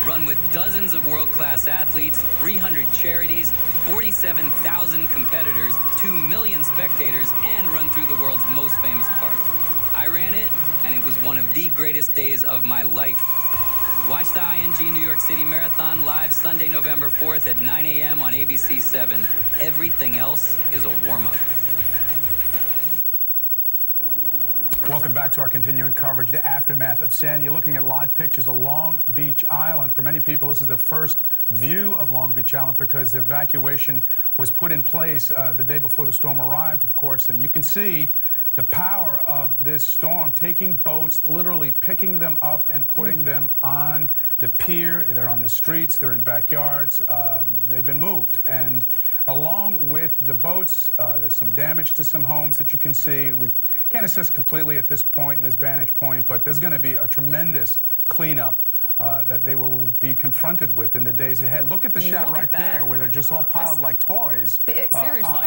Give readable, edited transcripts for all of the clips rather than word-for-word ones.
run with dozens of world-class athletes, 300 charities, 47,000 competitors, 2 million spectators, and run through the world's most famous park. I ran it, and it was one of the greatest days of my life. Watch the ING New York City Marathon live Sunday, November 4th at 9 a.m. on ABC 7. Everything else is a warm-up. Welcome back to our continuing coverage, the aftermath of Sandy. You're looking at live pictures of Long Beach Island. For many people, this is their first view of Long Beach Island because the evacuation was put in place the day before the storm arrived, of course. And you can see the power of this storm, taking boats, literally picking them up and putting them on the pier. They're on the streets, they're in backyards, they've been moved. And along with the boats, there's some damage to some homes that you can see. We can't assess completely at this point, in this vantage point, but there's going to be a tremendous cleanup that they will be confronted with in the days ahead. Look at the shot right there where they're just all piled like toys. Seriously.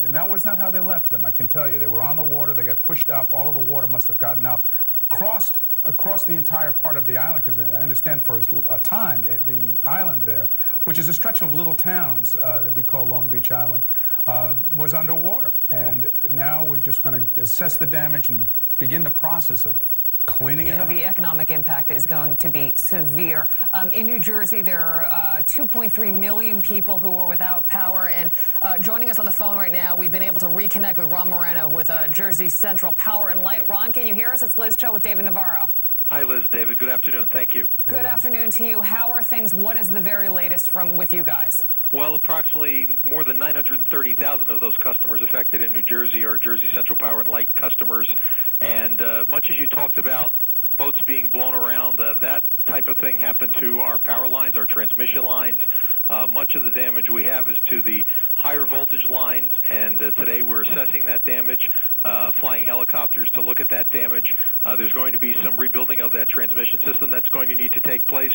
And that was not how they left them, I can tell you. They were on the water, they got pushed up, all of the water must have gotten up, crossed across the entire part of the island, because I understand for a time the island there, which is a stretch of little towns that we call Long Beach Island, was underwater. And now we're just going to assess the damage and begin the process of cleaning it up. The economic impact is going to be severe. In New Jersey, there are 2.3 million people who are without power. And joining us on the phone right now, we've been able to reconnect with Ron Moreno with Jersey Central Power and Light. Ron, can you hear us? It's Liz Cho with David Navarro. Hi, Liz. David, good afternoon. Thank you. Good afternoon to you. How are things? What is the very latest with you guys? Well, approximately more than 930,000 of those customers affected in New Jersey are Jersey Central Power and Light customers. And much as you talked about boats being blown around, that type of thing happened to our power lines, our transmission lines. Much of the damage we have is to the higher voltage lines, and today we're assessing that damage, flying helicopters to look at that damage. There's going to be some rebuilding of that transmission system that's going to need to take place.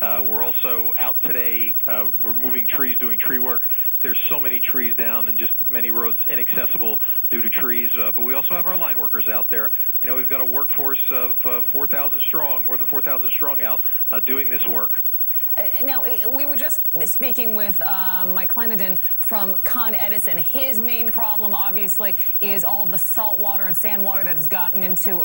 We're also out today, we're moving trees, doing tree work. There's so many trees down and just many roads inaccessible due to trees. But we also have our line workers out there. You know, we've got a workforce of 4,000 strong, more than 4,000 strong out doing this work. Now, we were just speaking with Mike Clenenden from Con Edison. His main problem, obviously, is all of the salt water and sand water that has gotten into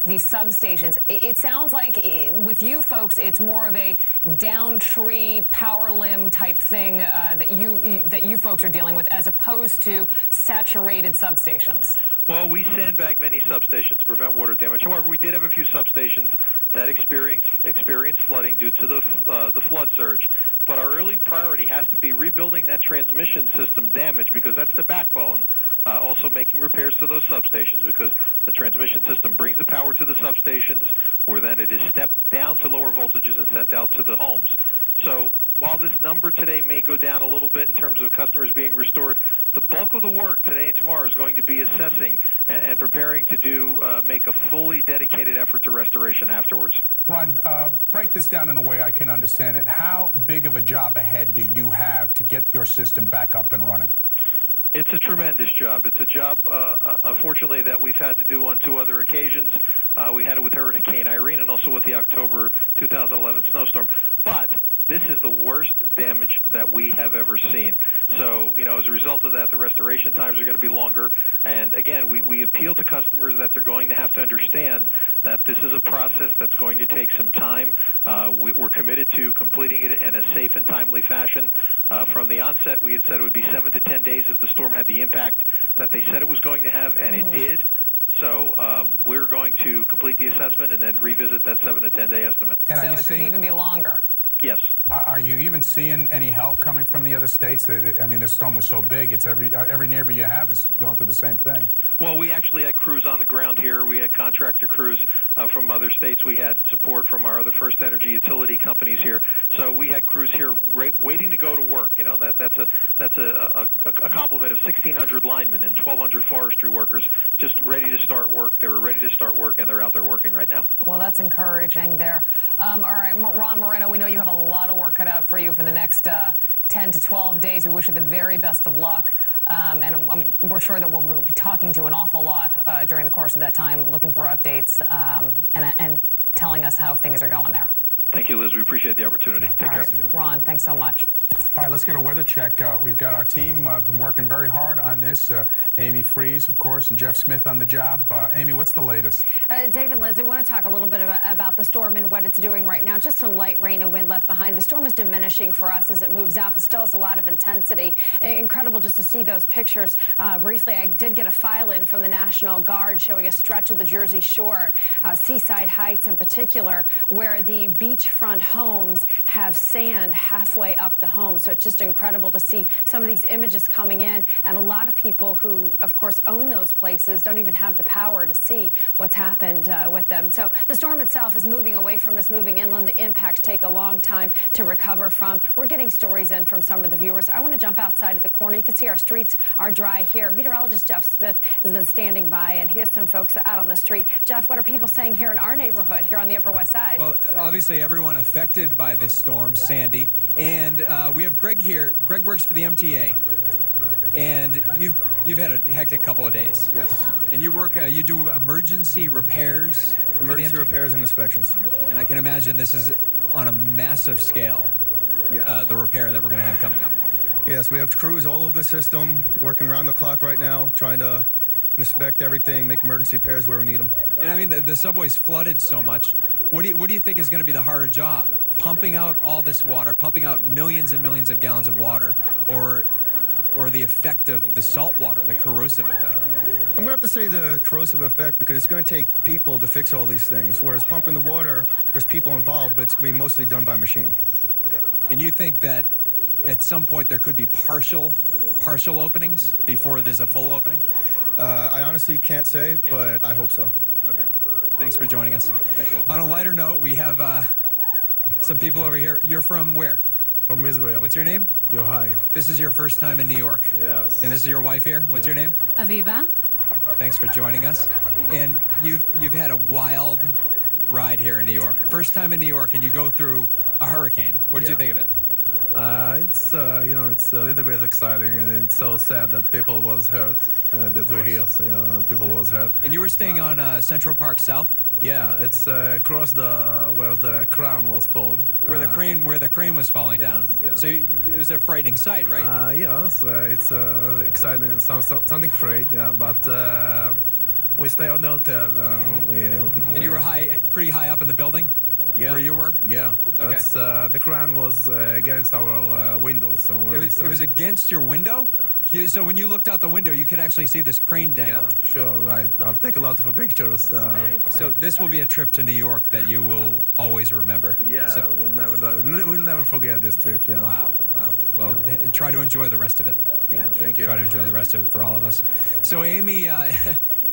the substations. It sounds like with you folks, it's more of a down tree, power limb type thing that you folks are dealing with, as opposed to saturated substations. Well, we sandbag many substations to prevent water damage. However, we did have a few substations that experienced flooding due to the flood surge. But our early priority has to be rebuilding that transmission system damage, because that's the backbone. Also making repairs to those substations, because the transmission system brings the power to the substations, where then it is stepped down to lower voltages and sent out to the homes. So while this number today may go down a little bit in terms of customers being restored, the bulk of the work today and tomorrow is going to be assessing and preparing to make a fully dedicated effort to restoration afterwards. Ron, break this down in a way I can understand it. How big of a job ahead do you have to get your system back up and running? It's a tremendous job. It's a job, unfortunately, that we've had to do on 2 other occasions. We had it with Hurricane Irene and also with the October 2011 snowstorm. But this is the worst damage that we have ever seen. So, you know, as a result of that, the restoration times are going to be longer. And again, we appeal to customers that they're going to have to understand that this is a process that's going to take some time. We're committed to completing it in a safe and timely fashion. From the onset, we had said it would be 7 to 10 days if the storm had the impact that they said it was going to have, and it did. So we're going to complete the assessment and then revisit that 7 to 10 day estimate. And so it could even be longer. Yes. Are you even seeing any help coming from the other states? I mean, this storm was so big, it's every neighbor you have is going through the same thing. Well, we actually had crews on the ground here. We had contractor crews from other states. We had support from our other First Energy utility companies here. So we had crews here waiting to go to work. You know, that's a complement of 1,600 linemen and 1,200 forestry workers just ready to start work. They were ready to start work, and they're out there working right now. Well, that's encouraging there. All right, Ron Moreno, we know you have a lot of work cut out for you for the next 10 to 12 days. We wish you the very best of luck, and we're sure that we'll be talking to you an awful lot during the course of that time, looking for updates and telling us how things are going there. Thank you, Liz. We appreciate the opportunity. Take care. Ron, thanks so much. All right, let's get a weather check. We've got our team been working very hard on this. Amy Freeze, of course, and Jeff Smith on the job. Amy, what's the latest? Dave and Liz, I want to talk a little bit about the storm and what it's doing right now. Just some light rain and wind left behind. The storm is diminishing for us as it moves out, but still has a lot of intensity. Incredible just to see those pictures. Briefly, I did get a file in from the National Guard showing a stretch of the Jersey Shore, Seaside Heights in particular, where the beachfront homes have sand halfway up the home. So it's just incredible to see some of these images coming in, and a lot of people who, of course, own those places don't even have the power to see what's happened with them. So the storm itself is moving away from us, moving inland. The impacts take a long time to recover from. We're getting stories in from some of the viewers. I want to jump outside of the corner. You can see our streets are dry here. Meteorologist Jeff Smith has been standing by, and he has some folks out on the street. Jeff, what are people saying here in our neighborhood, here on the Upper West Side? Well, obviously everyone affected by this storm, Sandy, and we have Greg here. Greg works for the MTA, and you've had a hectic couple of days. Yes. And you work, you do emergency repairs. Emergency repairs and inspections. And I can imagine this is on a massive scale. Yes. The repair that we're going to have coming up. Yes, we have crews all over the system, working around the clock right now, trying to inspect everything, make emergency repairs where we need them. And I mean, the subway's flooded so much. What do you think is going to be the harder job? Pumping out all this water, pumping out millions and millions of gallons of water, or the effect of the salt water, the corrosive effect? I'm going to have to say the corrosive effect, because it's going to take people to fix all these things. Whereas pumping the water, there's people involved, but it's going to be mostly done by machine. Okay. And you think that at some point there could be partial openings before there's a full opening? I honestly can't say, but I hope so. Okay. Thanks for joining us. On a lighter note, we have some people over here. You're from where? From Israel. What's your name? Yohai. This is your first time in New York. Yes. And this is your wife here? What's your name? Aviva. Thanks for joining us. And you've had a wild ride here in New York. First time in New York, and you go through a hurricane. What did you think of it? It's it's a little bit exciting, and it's so sad that people was hurt. That we hear, people was hurt. And you were staying on Central Park South. Yeah, it's across where the crown was fall. Where the crane was falling down. Yeah. So it was a frightening sight, right? Yes, it's exciting, something afraid. Yeah, but we stay on the hotel. And you were pretty high up in the building. Yeah. Where you were? Yeah. Okay. That's the crane was against our window, so it was against your window. Yeah. So when you looked out the window, you could actually see this crane dangling. Yeah, sure. I've taken a lot of pictures. So this will be a trip to New York that you will always remember. Yeah, So, we'll never forget this trip. Yeah. wow. Well, try to enjoy the rest of it. Yeah, thank you. Try to enjoy the rest of it for all of us. So Amy,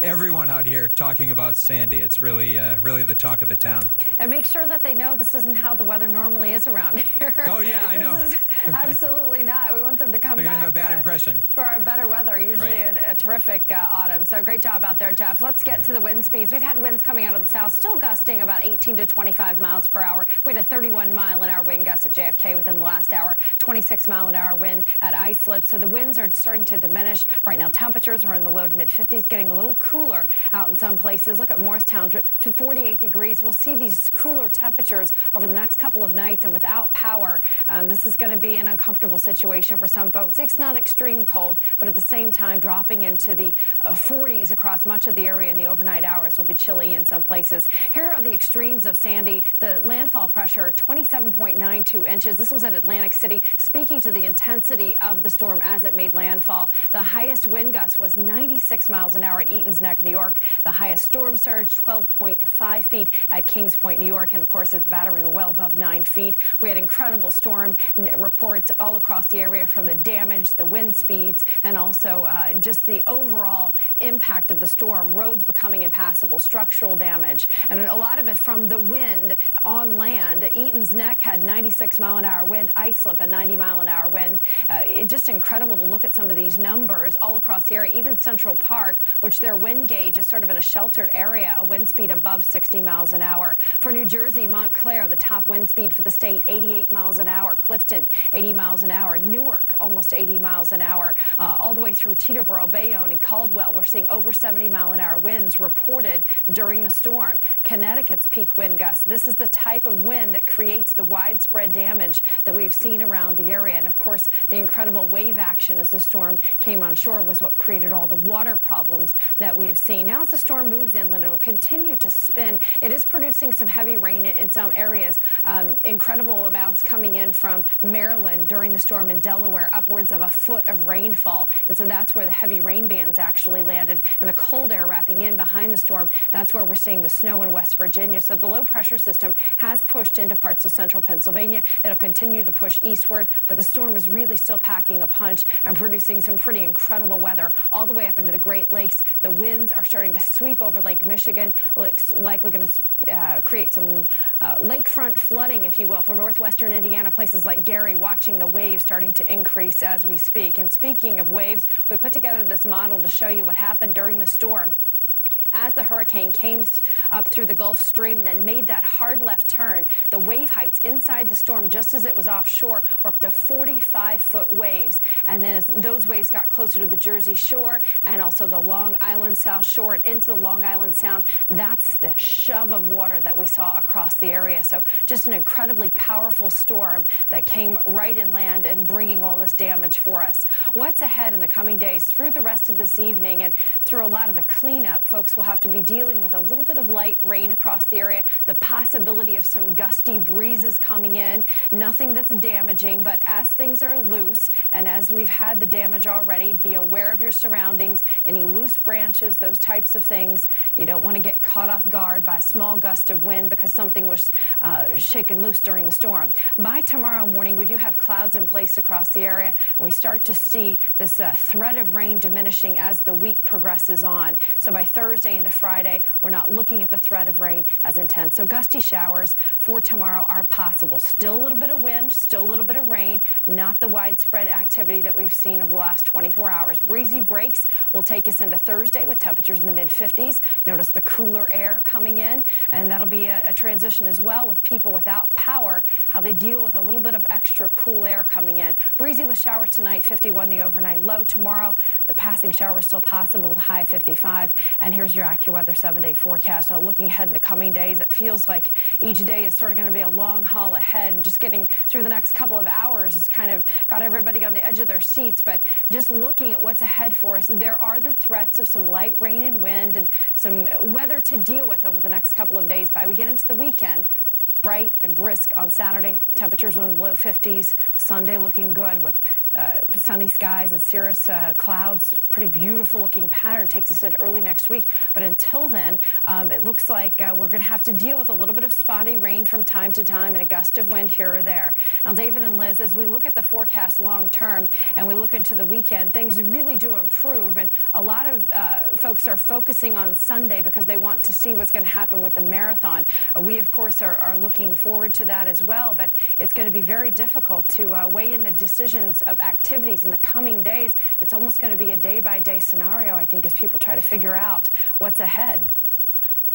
everyone out here talking about Sandy. It's really the talk of the town. And make sure that they know this isn't how the weather normally is around here. Oh yeah, I know. Absolutely not. We want them to come They're back. gonna have a bad impression for our better weather. Usually a terrific autumn. So great job out there, Jeff. Let's get to the wind speeds. We've had winds coming out of the south, still gusting about 18 to 25 miles per hour. We had a 31-mile-an-hour wind gust at JFK within the last hour, 26-mile-an-hour wind at Islip. So the winds are starting to diminish. Right now, temperatures are in the low to mid-50s, getting a little cooler out in some places. Look at Morristown, 48 degrees. We'll see these cooler temperatures over the next couple of nights, and without power, this is going to be an uncomfortable situation for some folks. It's not extreme cold, but at the same time, dropping into the 40s across much of the area in the overnight hours will be chilly in some places. Here are the extremes of Sandy. The landfall pressure, 27.92 inches. This was at Atlantic City, speaking to the intensity of the storm as it made landfall. The highest wind gust was 96 miles an hour at Eaton's Neck, New York. The highest storm surge, 12.5 feet at Kings Point, New York. And of course, at the Battery, we're well above 9 feet. We had incredible storm reports all across the area, from the damage, the wind speeds, and also just the overall impact of the storm. Roads becoming impassable, structural damage, and a lot of it from the wind on land. Eaton's Neck had 96-mile-an-hour wind. Islip at 90-mile-an-hour wind. Just incredible to look at some of these numbers all across the area. Even Central Park, which their wind wind gauge is sort of in a sheltered area, a wind speed above 60 miles an hour. For New Jersey, Montclair, the top wind speed for the state, 88 miles an hour. Clifton, 80 miles an hour. Newark, almost 80 miles an hour. All the way through Teterboro, Bayonne, and Caldwell, we're seeing over 70-mile-an-hour winds reported during the storm. Connecticut's peak wind gusts. This is the type of wind that creates the widespread damage that we've seen around the area. And of course, the incredible wave action as the storm came on shore was what created all the water problems that we have seen. Now as the storm moves inland, it'll continue to spin. It is producing some heavy rain in some areas. Incredible amounts coming in from Maryland during the storm, in Delaware, upwards of a foot of rainfall. And so that's where the heavy rain bands actually landed, and the cold air wrapping in behind the storm. That's where we're seeing the snow in West Virginia. So the low pressure system has pushed into parts of central Pennsylvania. It'll continue to push eastward, but the storm is really still packing a punch and producing some pretty incredible weather all the way up into the Great Lakes. The winds are starting to sweep over Lake Michigan. It's likely going to create some lakefront flooding, if you will, for northwestern Indiana, places like Gary, watching the waves starting to increase as we speak. And speaking of waves, we put together this model to show you what happened during the storm. As the hurricane came up through the Gulf Stream and then made that hard left turn, the wave heights inside the storm, just as it was offshore, were up to 45-foot waves. And then as those waves got closer to the Jersey Shore and also the Long Island South Shore and into the Long Island Sound, that's the shove of water that we saw across the area. So just an incredibly powerful storm that came right inland and bringing all this damage for us. What's ahead in the coming days through the rest of this evening and through a lot of the cleanup, folks will have to be dealing with a little bit of light rain across the area, the possibility of some gusty breezes coming in, nothing that's damaging, but as things are loose and as we've had the damage already, be aware of your surroundings, any loose branches, those types of things. You don't want to get caught off guard by a small gust of wind because something was shaken loose during the storm. By tomorrow morning, we do have clouds in place across the area, and we start to see this threat of rain diminishing as the week progresses on. So by Thursday into Friday, we're not looking at the threat of rain as intense. So gusty showers for tomorrow are possible. Still a little bit of wind, still a little bit of rain, not the widespread activity that we've seen over the last 24 hours. Breezy breaks will take us into Thursday with temperatures in the mid-50s. Notice the cooler air coming in, and that'll be a transition as well with people without power, how they deal with a little bit of extra cool air coming in. Breezy with showers tonight, 51 the overnight low. Tomorrow, the passing shower is still possible with a high of 55. And here's your AccuWeather 7-day forecast. Looking ahead in the coming days, it feels like each day is sort of going to be a long haul ahead, and just getting through the next couple of hours has kind of got everybody on the edge of their seats. But just looking at what's ahead for us, there are the threats of some light rain and wind and some weather to deal with over the next couple of days. By we get into the weekend, bright and brisk on Saturday, temperatures in the low 50s. Sunday looking good with sunny skies and cirrus clouds. Pretty beautiful looking pattern. Takes us into early next week. But until then, it looks like we're going to have to deal with a little bit of spotty rain from time to time and a gust of wind here or there. Now, David and Liz, as we look at the forecast long term and we look into the weekend, things really do improve. And a lot of folks are focusing on Sunday because they want to see what's going to happen with the marathon. We, of course, are looking forward to that as well. But it's going to be very difficult to weigh in the decisions of activities in the coming days. It's almost going to be a day-by-day scenario, I think, as people try to figure out what's ahead.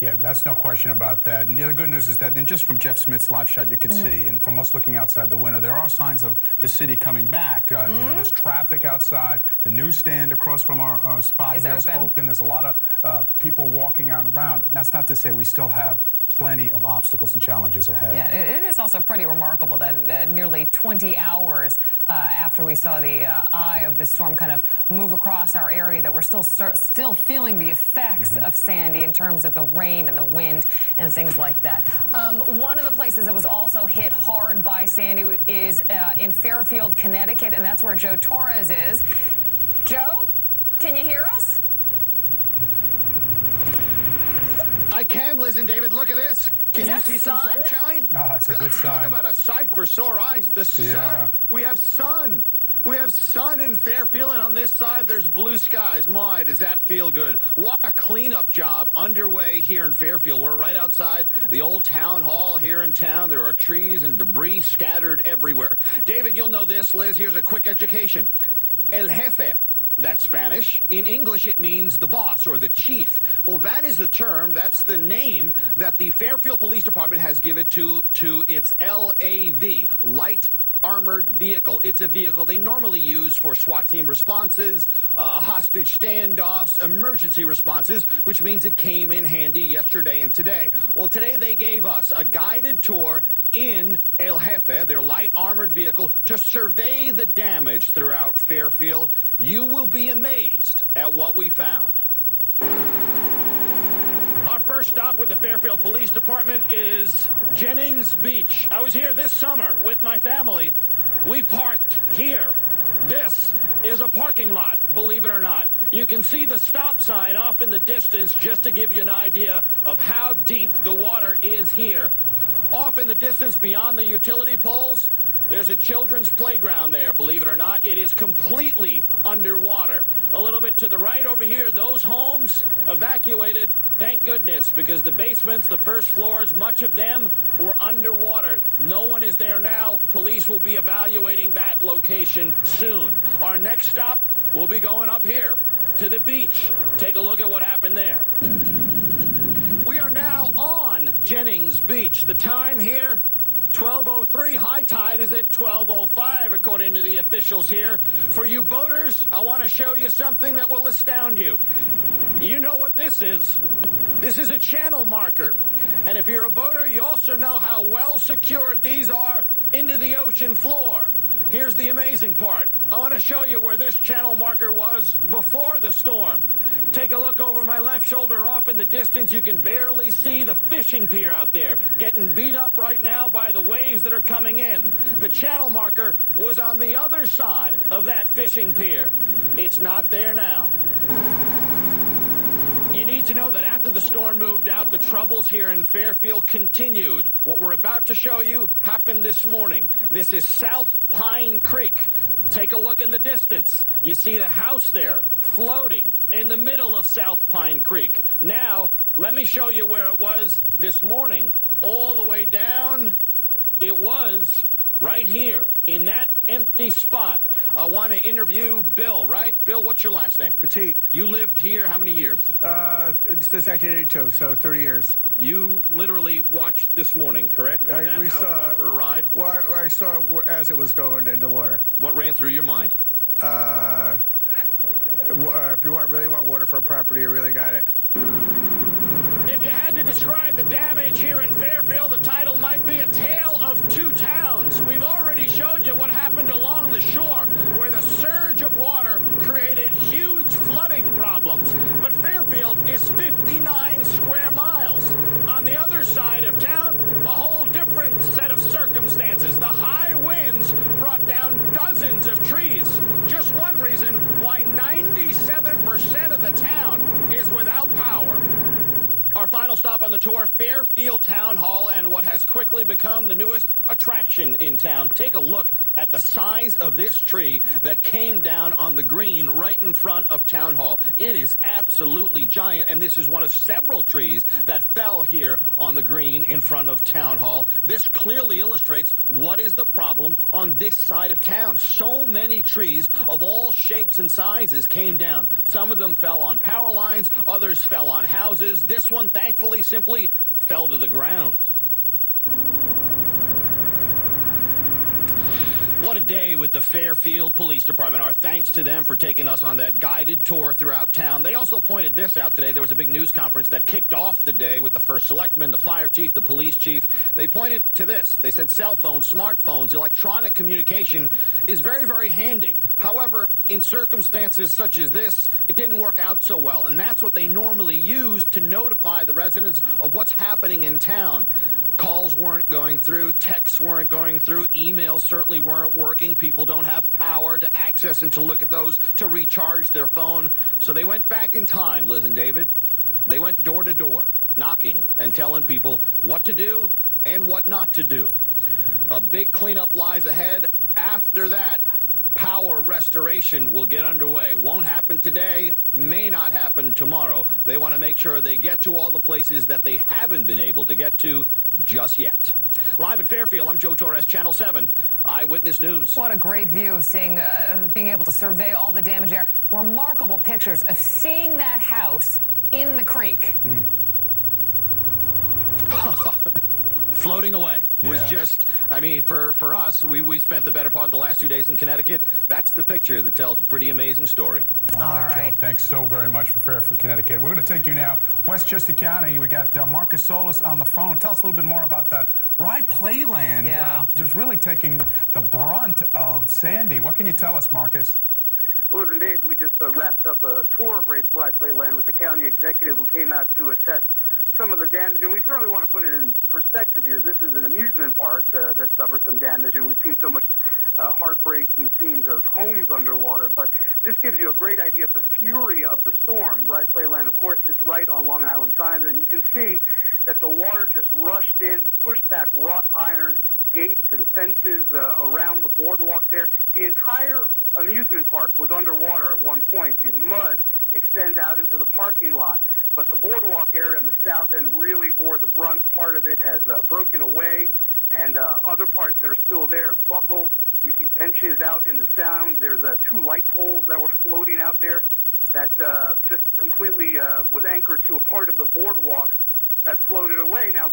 Yeah, that's no question about that. And the other good news is that, and just from Jeff Smith's live shot, you could see, and from us looking outside the window, there are signs of the city coming back. You know, there's traffic outside. The newsstand across from our spot here is open. There's a lot of people walking out and around. That's not to say we still have plenty of obstacles and challenges ahead. Yeah, it is also pretty remarkable that nearly 20 hours after we saw the eye of the storm kind of move across our area, that we're still feeling the effects of Sandy in terms of the rain and the wind and things like that. One of the places that was also hit hard by Sandy is in Fairfield, Connecticut, and that's where Joe Torres is. Joe, can you hear us? I can, Liz and David. Look at this. Can you see some sunshine? Oh, that's a good sign. Talk about a sight for sore eyes. The sun. We have sun. We have sun in Fairfield, and on this side, there's blue skies. My, does that feel good. What a cleanup job underway here in Fairfield. We're right outside the old town hall here in town. There are trees and debris scattered everywhere. David, you'll know this. Liz, here's a quick education. El Jefe that's Spanish. In English, it means the boss or the chief. Well, that is the term, that's the name that the Fairfield Police Department has given to its LAV, Light Armored Vehicle. It's a vehicle they normally use for SWAT team responses, hostage standoffs, emergency responses, which means it came in handy yesterday and today. Well, today they gave us a guided tour in El Jefe, their light armored vehicle, to survey the damage throughout Fairfield. You will be amazed at what we found. Our first stop with the Fairfield Police Department is Jennings Beach. I was here this summer with my family. We parked here. This is a parking lot, believe it or not. You can see the stop sign off in the distance just to give you an idea of how deep the water is here. Off in the distance beyond the utility poles, there's a children's playground there, believe it or not. It is completely underwater. A little bit to the right over here, those homes evacuated, thank goodness, because the basements, the first floors, much of them were underwater. No one is there now. Police will be evaluating that location soon. Our next stop will be going up here to the beach. Take a look at what happened there. We are now on Jennings Beach. The time here, 12:03. High tide is at 12:05, according to the officials here. For you boaters, I want to show you something that will astound you. You know what this is. This is a channel marker. And if you're a boater, you also know how well secured these are into the ocean floor. Here's the amazing part. I want to show you where this channel marker was before the storm. Take a look over my left shoulder. Off in the distance, you can barely see the fishing pier out there, getting beat up right now by the waves that are coming in. The channel marker was on the other side of that fishing pier. It's not there now. You need to know that after the storm moved out, the troubles here in Fairfield continued. What we're about to show you happened this morning. This is South Pine Creek. Take a look in the distance. You see the house there floating in the middle of South Pine Creek. Now, let me show you where it was this morning. All the way down, it was right here in that empty spot. I want to interview Bill, right? Bill, what's your last name? Petit. You lived here how many years? Since 1982, so 30 years. You literally watched this morning, correct? When that house went for a ride? Well, I saw as it was going in the water. What ran through your mind? If you really want waterfront property, you really got it. If you had to describe the damage here in Fairfield, the title might be A Tale of Two Towns. We've already showed you what happened along the shore, where the surge of water created huge flooding problems. But Fairfield is 59 square miles. On the other side of town, a whole different set of circumstances. The high winds brought down dozens of trees. Just one reason why 97% of the town is without power. Our final stop on the tour, Fairfield Town Hall, and what has quickly become the newest attraction in town. Take a look at the size of this tree that came down on the green right in front of Town Hall. It is absolutely giant, and this is one of several trees that fell here on the green in front of Town Hall. This clearly illustrates what is the problem on this side of town. So many trees of all shapes and sizes came down. Some of them fell on power lines, others fell on houses. This one, thankfully, simply fell to the ground. What a day with the Fairfield Police Department. Our thanks to them for taking us on that guided tour throughout town. They also pointed this out today. There was a big news conference that kicked off the day with the first selectman, the fire chief, the police chief. They pointed to this. They said cell phones, smartphones, electronic communication is very, very handy. However, in circumstances such as this, it didn't work out so well. And that's what they normally use to notify the residents of what's happening in town. Calls weren't going through, texts weren't going through, emails certainly weren't working. People don't have power to access and to look at those, to recharge their phone. So they went back in time, Liz and David. They went door to door, knocking and telling people what to do and what not to do. A big cleanup lies ahead. After that, power restoration will get underway. Won't happen today, may not happen tomorrow. They want to make sure they get to all the places that they haven't been able to get to just yet. Live in Fairfield, I'm Joe Torres, Channel 7 Eyewitness News. What a great view of seeing, being able to survey all the damage there. Remarkable pictures of seeing that house in the creek. Floating away. It was just, I mean, for us, we spent the better part of the last 2 days in Connecticut. That's the picture that tells a pretty amazing story. All right, Joe, thanks so very much for Fairfield, Connecticut. We're going to take you now, Westchester County. We got Marcus Solis on the phone. Tell us a little bit more about that. Rye Playland, just really taking the brunt of Sandy. What can you tell us, Marcus? Well, indeed, we just wrapped up a tour of Rye Playland with the county executive who came out to assess some of the damage, and we certainly want to put it in perspective here. This is an amusement park that suffered some damage, and we've seen so much heartbreaking scenes of homes underwater, but this gives you a great idea of the fury of the storm. Rye Playland, of course, sits right on Long Island Sound, and you can see that the water just rushed in, pushed back wrought iron gates and fences around the boardwalk there. The entire amusement park was underwater at one point. The mud extends out into the parking lot, but the boardwalk area on the south end really bore the brunt. Part of it has broken away, and other parts that are still there have buckled. We see benches out in the Sound. There's 2 light poles that were floating out there that just completely was anchored to a part of the boardwalk that floated away. Now,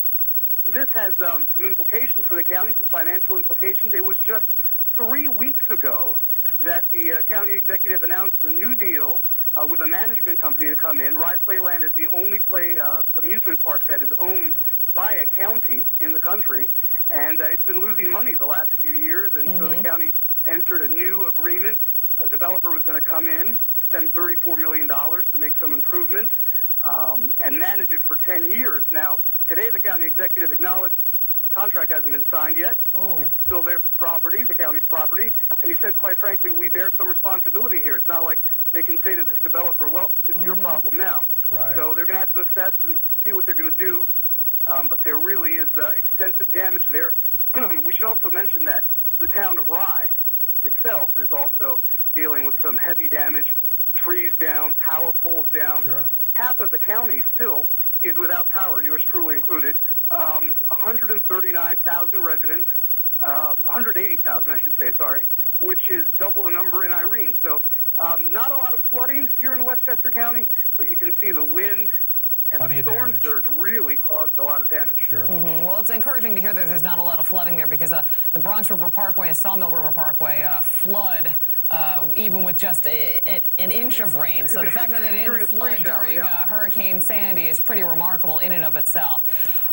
this has some implications for the county, some financial implications. It was just 3 weeks ago that the county executive announced a new deal with a management company to come in. Rye Playland is the only amusement park that is owned by a county in the country, and it's been losing money the last few years, and so the county entered a new agreement. A developer was going to come in, spend $34 million to make some improvements, and manage it for 10 years. Now, today the county executive acknowledged the contract hasn't been signed yet. It's still their property, the county's property, and he said, quite frankly, we bear some responsibility here. It's not like they can say to this developer, well, it's your problem now. Right. So they're going to have to assess and see what they're going to do, but there really is extensive damage there. We should also mention that the town of Rye itself is also dealing with some heavy damage, trees down, power poles down. Sure. Half of the county still is without power, yours truly included. 139,000 residents, 180,000, I should say, sorry, which is double the number in Irene. So not a lot of flooding here in Westchester County, but you can see the wind and the storm surge really caused a lot of damage. Sure. Well, it's encouraging to hear that there's not a lot of flooding there, because the Bronx River Parkway and Sawmill River Parkway flood even with just an inch of rain. So the fact that they didn't flood during Hurricane Sandy is pretty remarkable in and of itself.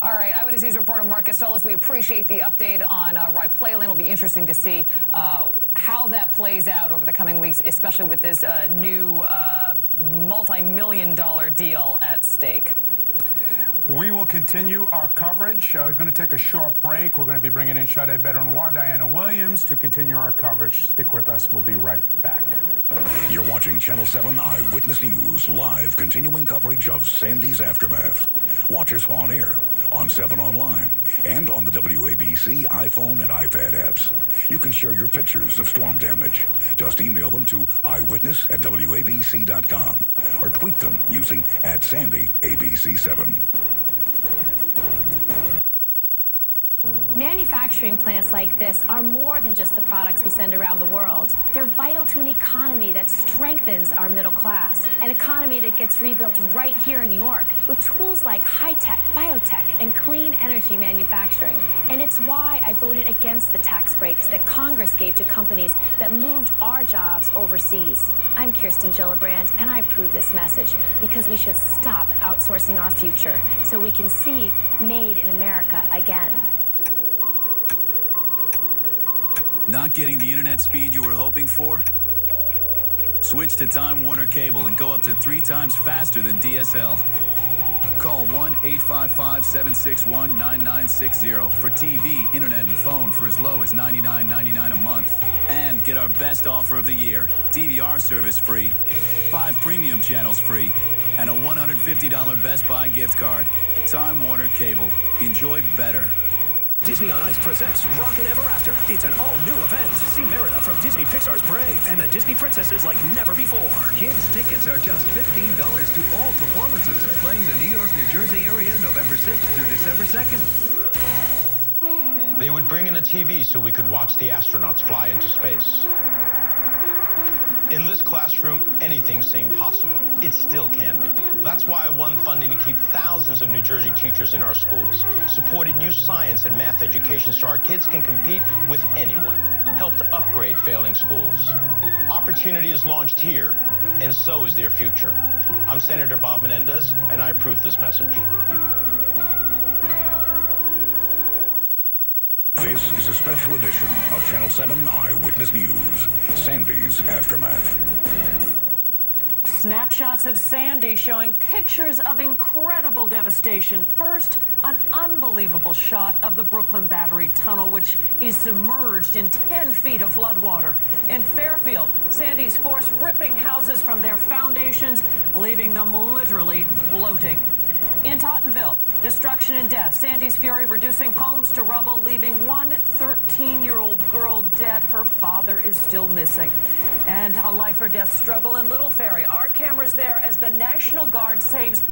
All right, Eyewitness News reporter Marcus Solis, we appreciate the update on Rye Playland. It'll be interesting to see how that plays out over the coming weeks, especially with this new multi-million-dollar deal at stake. We will continue our coverage. We're going to take a short break. We're going to be bringing in Sade Bedouinoir, Diana Williams, to continue our coverage. Stick with us. We'll be right back. You're watching Channel 7 Eyewitness News, live continuing coverage of Sandy's aftermath. Watch us on air, on 7 Online, and on the WABC iPhone and iPad apps. You can share your pictures of storm damage. Just email them to eyewitness@wabc.com or tweet them using @SandyABC7. Manufacturing plants like this are more than just the products we send around the world. They're vital to an economy that strengthens our middle class, an economy that gets rebuilt right here in New York with tools like high-tech, biotech, and clean energy manufacturing. And it's why I voted against the tax breaks that Congress gave to companies that moved our jobs overseas. I'm Kirsten Gillibrand, and I approve this message because we should stop outsourcing our future so we can see Made in America again. Not getting the internet speed you were hoping for? Switch to Time Warner Cable and go up to 3 times faster than DSL. Call 1-855-761-9960 for TV, internet, and phone for as low as $99.99 a month. And get our best offer of the year, DVR service free, 5 premium channels free, and a $150 Best Buy gift card. Time Warner Cable. Enjoy better. Disney on Ice presents Rockin' Ever After. It's an all-new event. See Merida from Disney Pixar's Brave and the Disney princesses like never before. Kids' tickets are just $15 to all performances. Playing the New York, New Jersey area November 6th through December 2nd. They would bring in a TV so we could watch the astronauts fly into space. In this classroom, anything seemed possible. It still can be. That's why I won funding to keep thousands of New Jersey teachers in our schools, supported new science and math education so our kids can compete with anyone, helped to upgrade failing schools. Opportunity is launched here, and so is their future. I'm Senator Bob Menendez, and I approve this message. This is a special edition of Channel 7 Eyewitness News, Sandy's Aftermath. Snapshots of Sandy showing pictures of incredible devastation. First, an unbelievable shot of the Brooklyn Battery Tunnel, which is submerged in 10 feet of floodwater. In Fairfield, Sandy's force ripping houses from their foundations, leaving them literally floating. In Tottenville, destruction and death. Sandy's fury reducing homes to rubble, leaving one 13-year-old girl dead. Her father is still missing. And a life or death struggle in Little Ferry. Our cameras there as the National Guard saves